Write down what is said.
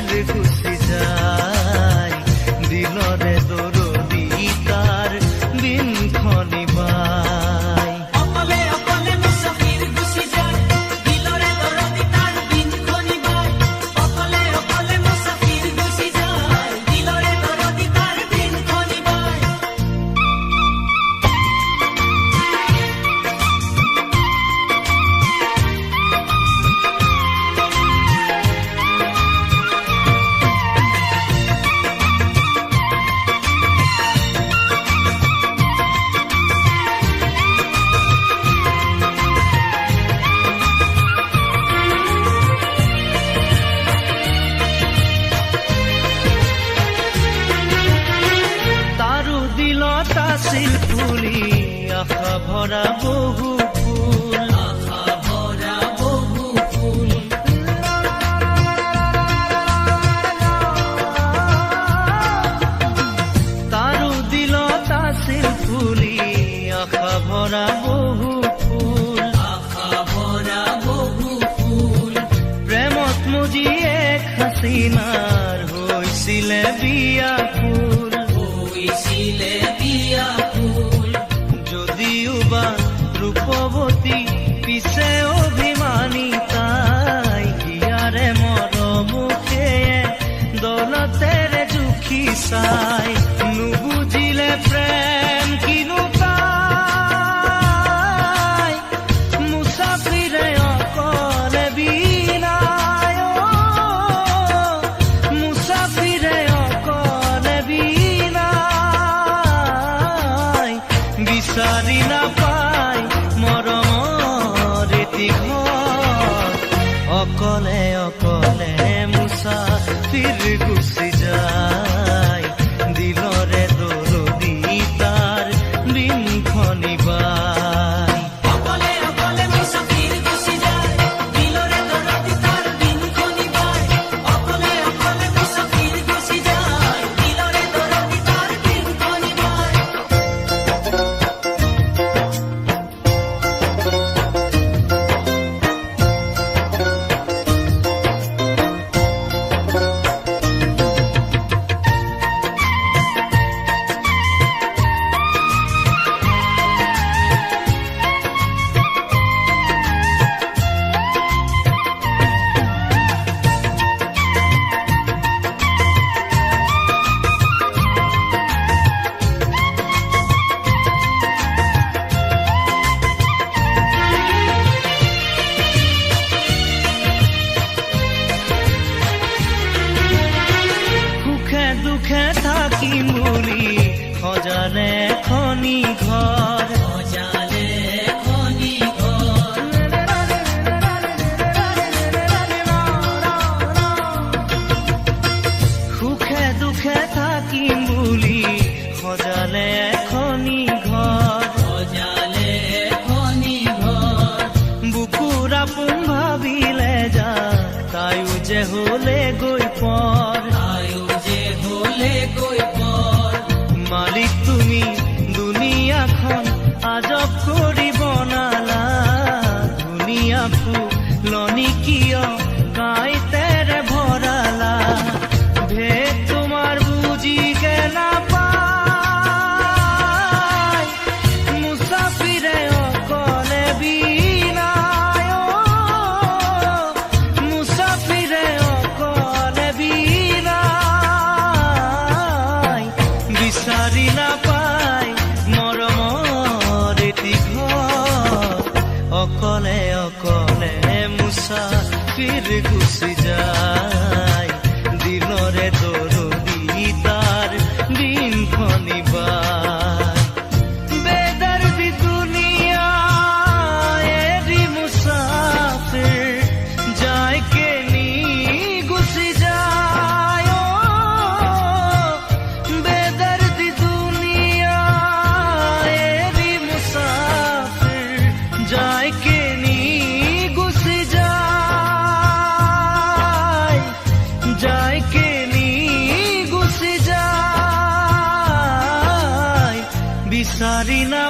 ফির গুচি যায় দিলরে দরদি তার দিন খনি বাই অকলে অকলে মুসাফির গুচি যায় দিলরে দরদি তার দিন খনি বাই অকলে অকলে মুসাফির গুচি যায় দিলরে দরদি তার দিন খনি বাই তাসিল ফুলি আশা ভরা বহু ফুল আশা ভরা বহু ফুল তারু দিল তাসিল ফুলি আশা ভরা বহু ফুল আশা ভরা বহু ফুল প্ৰেমত মজি এক হাসিনাৰ হৈছিলে বিয়া ফুল হৈছিলে বিয়া ফুল যদিও বা ৰূপৱতী পিছে অভিমানী তাই হিয়াৰে মৰমুখে দলতেৰে জুখি চাই নুবুজিলে প্ৰেম কিনো পাই মুসাফিৰে অকলে বিনায় মুসাফিৰে অকলে বিনায় বিচাৰি নাপাই মৰমৰ এটি ঘৰ অকলে অকলে মুসাফিৰ গুচি যায় দিলৰে দৰদি তাৰ দিন খনি বাই অকলে অকলে মুসাফির গুচি যায় দিলরে দরদি তার দিন খনি বাই অকলে অকলে মুসাফির গুচি যায় দিলরে দরদি তার দিন খনি বাই সুখে দুখে থাকিম বুলি সজালে খনি ঘৰ সজালে খনি ঘৰ সুখে দুখে থাকিম বুলি সজালে খনি ঘৰ সজালে খনি ঘৰ বুকুৰ আপোন ভাবিলে যা তাইও যে হলে গৈ পৰ আয়ো যে হলে গৈ পৰ মালিক তুমি দুনিয়াখন আজব কৰি বনালা ধুনীয়া ফুলনি কিয় কাঁইতেৰে ভৰালা ভেদ তোমাৰ বুজিকে নাপায় মুসাফিৰে অকলে বিনায় মুসাফিৰে অকলে বিনায় বিচাৰি নাপায় মৰমৰ এটি ঘৰ অকলে অকলে মুসাফিৰ গুচি যায় দিলৰে দৰদি তাৰ দিন খনি বাই বেদৰ্দি দুনিয়া এৰি মুসাফিৰ যায় কেনি গুচি যায় বেদৰ্দি দুনিয়া এৰি মুসাফিৰ যায় কেনি গুচি যায় যায় কেনি গুচি যায় বিচাৰি না